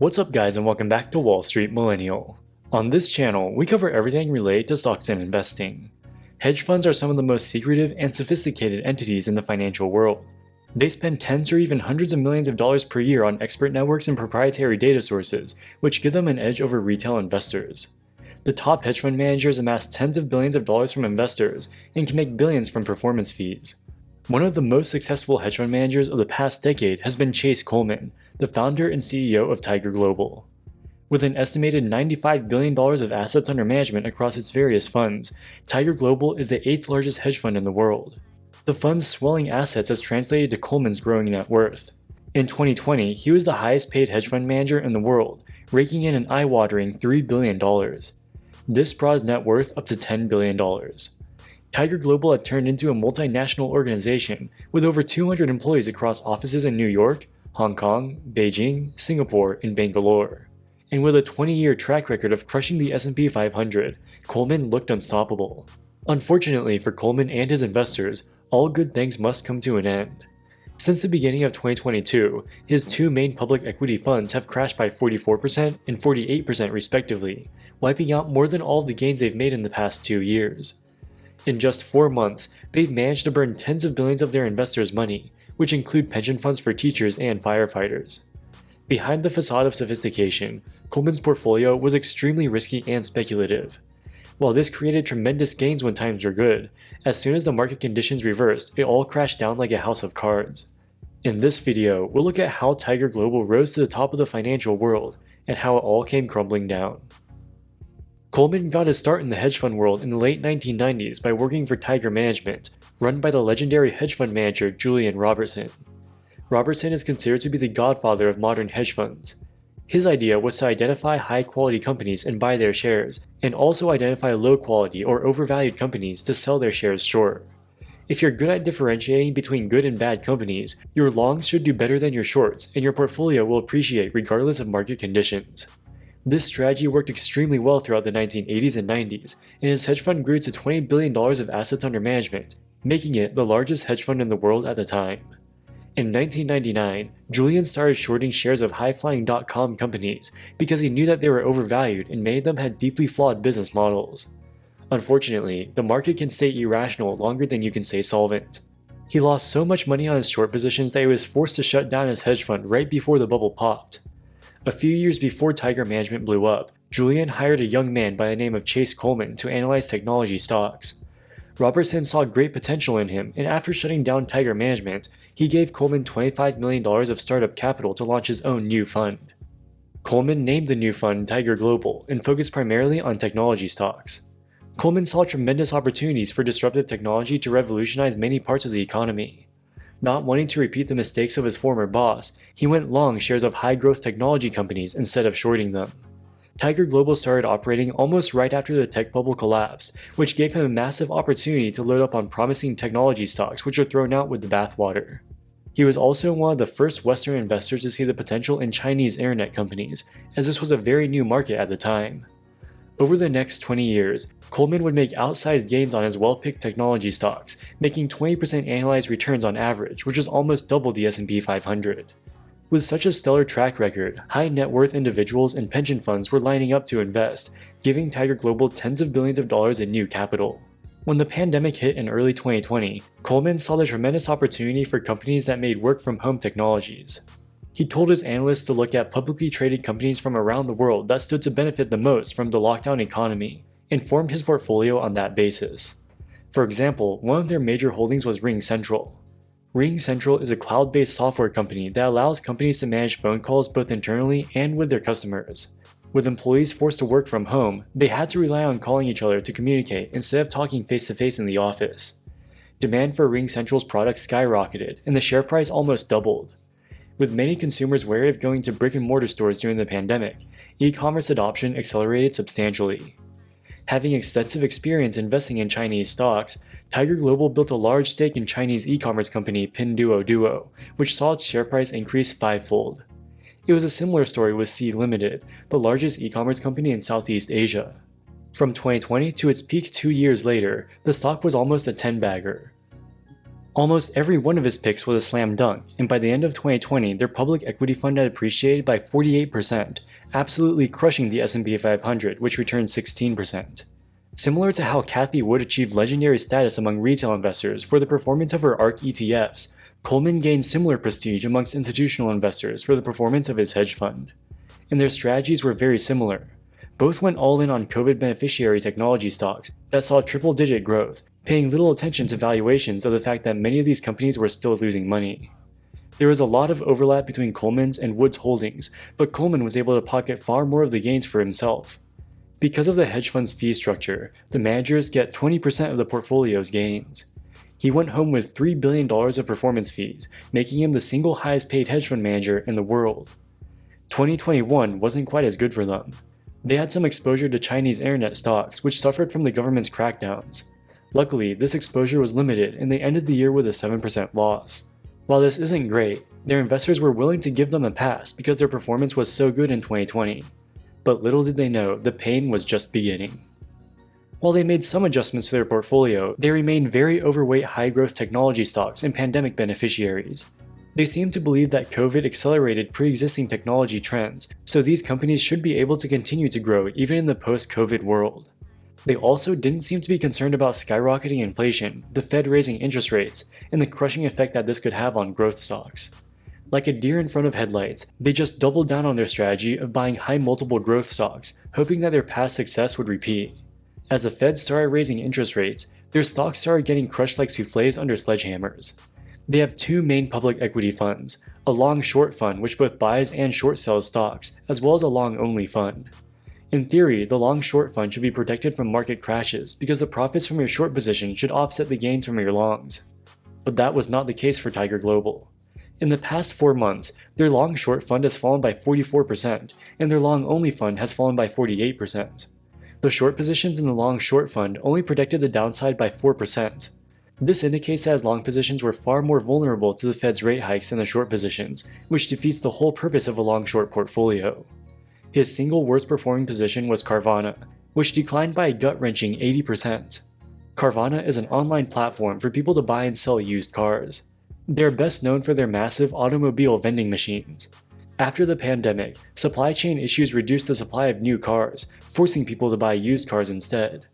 What's up guys, and welcome back to Wall Street Millennial. On this channel, we cover everything related to stocks and investing. Hedge funds are some of the most secretive and sophisticated entities in the financial world. They spend tens or even hundreds of millions of dollars per year on expert networks and proprietary data sources, which give them an edge over retail investors. The top hedge fund managers amass tens of billions of dollars from investors and can make billions from performance fees. One of the most successful hedge fund managers of the past decade has been Chase Coleman, the founder and CEO of Tiger Global. With an estimated $95 billion of assets under management across its various funds, Tiger Global is the 8th largest hedge fund in the world. The fund's swelling assets has translated to Coleman's growing net worth. In 2020, he was the highest paid hedge fund manager in the world, raking in an eye-watering $3 billion. This brought his net worth up to $10 billion. Tiger Global had turned into a multinational organization with over 200 employees across offices in New York, Hong Kong, Beijing, Singapore, and Bangalore. And with a 20-year track record of crushing the S&P 500, Coleman looked unstoppable. Unfortunately for Coleman and his investors, all good things must come to an end. Since the beginning of 2022, his two main public equity funds have crashed by 44% and 48% respectively, wiping out more than all of the gains they've made in the past 2 years. In just 4 months, they've managed to burn tens of billions of their investors' money, which include pension funds for teachers and firefighters. Behind the facade of sophistication, Coleman's portfolio was extremely risky and speculative. While this created tremendous gains when times were good, as soon as the market conditions reversed, it all crashed down like a house of cards. In this video, we'll look at how Tiger Global rose to the top of the financial world, and how it all came crumbling down. Coleman got his start in the hedge fund world in the late 1990s by working for Tiger Management, run by the legendary hedge fund manager Julian Robertson. Robertson is considered to be the godfather of modern hedge funds. His idea was to identify high-quality companies and buy their shares, and also identify low-quality or overvalued companies to sell their shares short. If you're good at differentiating between good and bad companies, your longs should do better than your shorts, and your portfolio will appreciate regardless of market conditions. This strategy worked extremely well throughout the 1980s and 90s, and his hedge fund grew to $20 billion of assets under management, making it the largest hedge fund in the world at the time. In 1999, Julian started shorting shares of high-flying.com companies because he knew that they were overvalued and many of them had deeply flawed business models. Unfortunately, the market can stay irrational longer than you can stay solvent. He lost so much money on his short positions that he was forced to shut down his hedge fund right before the bubble popped. A few years before Tiger Management blew up, Julian hired a young man by the name of Chase Coleman to analyze technology stocks. Robertson saw great potential in him, and after shutting down Tiger Management, he gave Coleman $25 million of startup capital to launch his own new fund. Coleman named the new fund Tiger Global and focused primarily on technology stocks. Coleman saw tremendous opportunities for disruptive technology to revolutionize many parts of the economy. Not wanting to repeat the mistakes of his former boss, he went long shares of high-growth technology companies instead of shorting them. Tiger Global started operating almost right after the tech bubble collapsed, which gave him a massive opportunity to load up on promising technology stocks which were thrown out with the bathwater. He was also one of the first Western investors to see the potential in Chinese internet companies, as this was a very new market at the time. Over the next 20 years, Coleman would make outsized gains on his well-picked technology stocks, making 20% annualized returns on average, which is almost double the S&P 500. With such a stellar track record, high net worth individuals and pension funds were lining up to invest, giving Tiger Global tens of billions of dollars in new capital. When the pandemic hit in early 2020, Coleman saw the tremendous opportunity for companies that made work-from-home technologies. He told his analysts to look at publicly traded companies from around the world that stood to benefit the most from the lockdown economy, and formed his portfolio on that basis. For example, one of their major holdings was RingCentral. RingCentral is a cloud-based software company that allows companies to manage phone calls both internally and with their customers. With employees forced to work from home, they had to rely on calling each other to communicate instead of talking face-to-face in the office. Demand for RingCentral's products skyrocketed, and the share price almost doubled. With many consumers wary of going to brick-and-mortar stores during the pandemic, e-commerce adoption accelerated substantially. Having extensive experience investing in Chinese stocks, Tiger Global built a large stake in Chinese e-commerce company Pinduoduo, which saw its share price increase fivefold. It was a similar story with Sea Limited, the largest e-commerce company in Southeast Asia. From 2020 to its peak 2 years later, the stock was almost a 10-bagger. Almost every one of his picks was a slam dunk, and by the end of 2020, their public equity fund had appreciated by 48%, absolutely crushing the S&P 500, which returned 16%. Similar to how Cathie Wood achieved legendary status among retail investors for the performance of her ARK ETFs, Coleman gained similar prestige amongst institutional investors for the performance of his hedge fund. And their strategies were very similar. Both went all in on COVID beneficiary technology stocks that saw triple-digit growth, paying little attention to valuations of the fact that many of these companies were still losing money. There was a lot of overlap between Coleman's and Wood's holdings, but Coleman was able to pocket far more of the gains for himself. Because of the hedge fund's fee structure, the managers get 20% of the portfolio's gains. He went home with $3 billion of performance fees, making him the single highest paid hedge fund manager in the world. 2021 wasn't quite as good for them. They had some exposure to Chinese internet stocks, which suffered from the government's crackdowns. Luckily, this exposure was limited and they ended the year with a 7% loss. While this isn't great, their investors were willing to give them a pass because their performance was so good in 2020. But little did they know, the pain was just beginning. While they made some adjustments to their portfolio, they remained very overweight high-growth technology stocks and pandemic beneficiaries. They seemed to believe that COVID accelerated pre-existing technology trends, so these companies should be able to continue to grow even in the post-COVID world. They also didn't seem to be concerned about skyrocketing inflation, the Fed raising interest rates, and the crushing effect that this could have on growth stocks. Like a deer in front of headlights, they just doubled down on their strategy of buying high multiple growth stocks, hoping that their past success would repeat. As the Fed started raising interest rates, their stocks started getting crushed like soufflés under sledgehammers. They have two main public equity funds, a long-short fund which both buys and short sells stocks, as well as a long-only fund. In theory, the long-short fund should be protected from market crashes because the profits from your short position should offset the gains from your longs. But that was not the case for Tiger Global. In the past 4 months, their long-short fund has fallen by 44%, and their long-only fund has fallen by 48%. The short positions in the long-short fund only protected the downside by 4%. This indicates that his long positions were far more vulnerable to the Fed's rate hikes than the short positions, which defeats the whole purpose of a long-short portfolio. His single worst performing position was Carvana, which declined by a gut-wrenching 80%. Carvana is an online platform for people to buy and sell used cars. They are best known for their massive automobile vending machines. After the pandemic, supply chain issues reduced the supply of new cars, forcing people to buy used cars instead.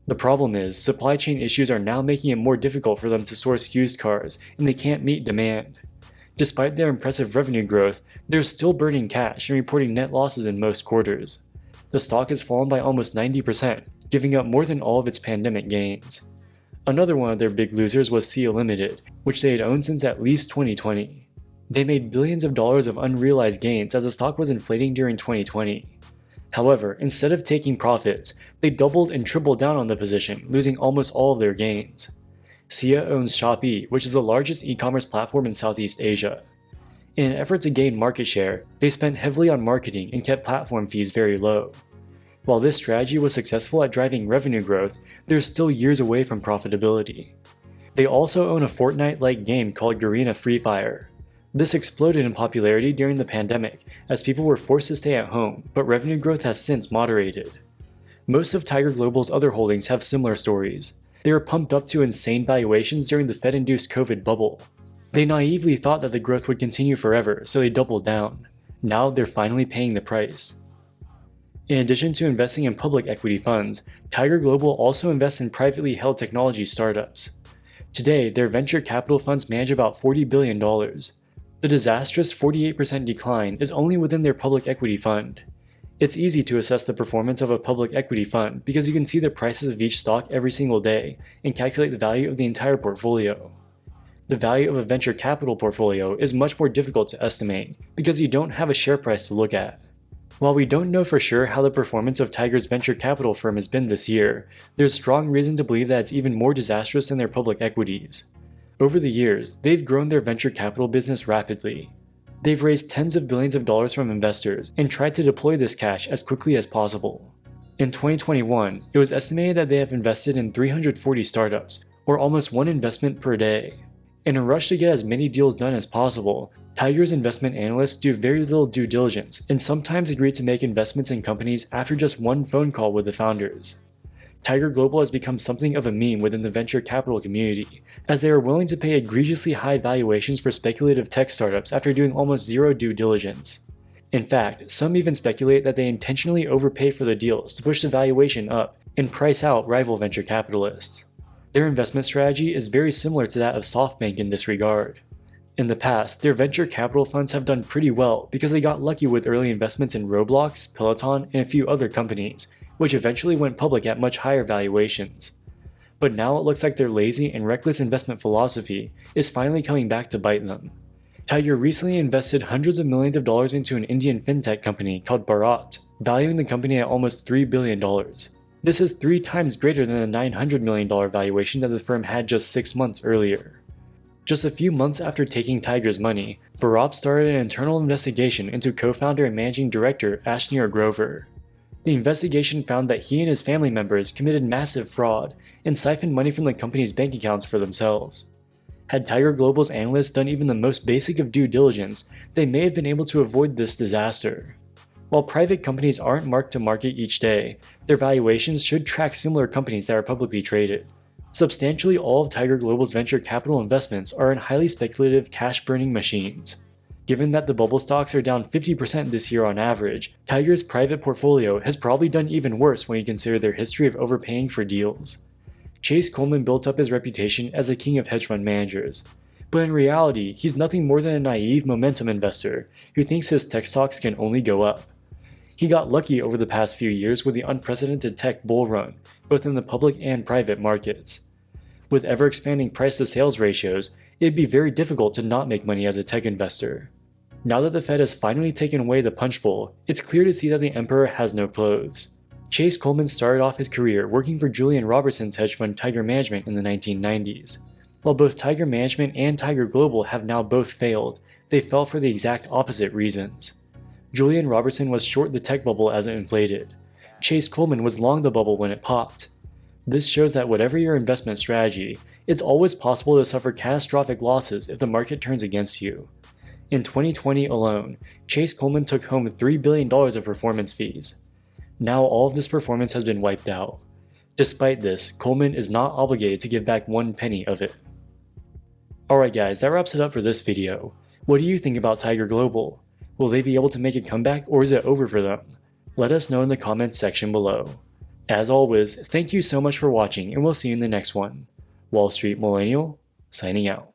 The problem is, supply chain issues are now making it more difficult for them to source used cars, and they can't meet demand. Despite their impressive revenue growth, they're still burning cash and reporting net losses in most quarters. The stock has fallen by almost 90%, giving up more than all of its pandemic gains. Another one of their big losers was Sea Limited, which they had owned since at least 2020. They made billions of dollars of unrealized gains as the stock was inflating during 2020. However, instead of taking profits, they doubled and tripled down on the position, losing almost all of their gains. SIA owns Shopee, which is the largest e-commerce platform in Southeast Asia. In an effort to gain market share, they spent heavily on marketing and kept platform fees very low. While this strategy was successful at driving revenue growth, they're still years away from profitability. They also own a Fortnite-like game called Garena Free Fire. This exploded in popularity during the pandemic as people were forced to stay at home, but revenue growth has since moderated. Most of Tiger Global's other holdings have similar stories. They were pumped up to insane valuations during the Fed-induced COVID bubble. They naively thought that the growth would continue forever, so they doubled down. Now they're finally paying the price. In addition to investing in public equity funds, Tiger Global also invests in privately held technology startups. Today, their venture capital funds manage about $40 billion. The disastrous 48% decline is only within their public equity fund. It's easy to assess the performance of a public equity fund because you can see the prices of each stock every single day and calculate the value of the entire portfolio. The value of a venture capital portfolio is much more difficult to estimate because you don't have a share price to look at. While we don't know for sure how the performance of Tiger's venture capital firm has been this year, there's strong reason to believe that it's even more disastrous than their public equities. Over the years, they've grown their venture capital business rapidly. They've raised tens of billions of dollars from investors and tried to deploy this cash as quickly as possible. In 2021, it was estimated that they have invested in 340 startups, or almost one investment per day. In a rush to get as many deals done as possible, Tiger's investment analysts do very little due diligence and sometimes agree to make investments in companies after just one phone call with the founders. Tiger Global has become something of a meme within the venture capital community, as they are willing to pay egregiously high valuations for speculative tech startups after doing almost zero due diligence. In fact, some even speculate that they intentionally overpay for the deals to push the valuation up and price out rival venture capitalists. Their investment strategy is very similar to that of SoftBank in this regard. In the past, their venture capital funds have done pretty well because they got lucky with early investments in Roblox, Peloton, and a few other companies, which eventually went public at much higher valuations. But now it looks like their lazy and reckless investment philosophy is finally coming back to bite them. Tiger recently invested hundreds of millions of dollars into an Indian fintech company called Bharat, valuing the company at almost $3 billion. This is 3 times greater than the $900 million valuation that the firm had just 6 months earlier. Just a few months after taking Tiger's money, Bharat started an internal investigation into co-founder and managing director Ashnir Grover. The investigation found that he and his family members committed massive fraud and siphoned money from the company's bank accounts for themselves. Had Tiger Global's analysts done even the most basic of due diligence, they may have been able to avoid this disaster. While private companies aren't marked to market each day, their valuations should track similar companies that are publicly traded. Substantially all of Tiger Global's venture capital investments are in highly speculative cash-burning machines. Given that the bubble stocks are down 50% this year on average, Tiger's private portfolio has probably done even worse when you consider their history of overpaying for deals. Chase Coleman built up his reputation as a king of hedge fund managers, but in reality, he's nothing more than a naive momentum investor who thinks his tech stocks can only go up. He got lucky over the past few years with the unprecedented tech bull run, both in the public and private markets. With ever-expanding price-to-sales ratios, it'd be very difficult to not make money as a tech investor. Now that the Fed has finally taken away the punch bowl, it's clear to see that the emperor has no clothes. Chase Coleman started off his career working for Julian Robertson's hedge fund Tiger Management in the 1990s. While both Tiger Management and Tiger Global have now both failed, they fell for the exact opposite reasons. Julian Robertson was short the tech bubble as it inflated. Chase Coleman was long the bubble when it popped. This shows that whatever your investment strategy, it's always possible to suffer catastrophic losses if the market turns against you. In 2020 alone, Chase Coleman took home $3 billion of performance fees. Now all of this performance has been wiped out. Despite this, Coleman is not obligated to give back 1 penny of it. Alright guys, that wraps it up for this video. What do you think about Tiger Global? Will they be able to make a comeback, or is it over for them? Let us know in the comments section below. As always, thank you so much for watching, and we'll see you in the next one. Wall Street Millennial, signing out.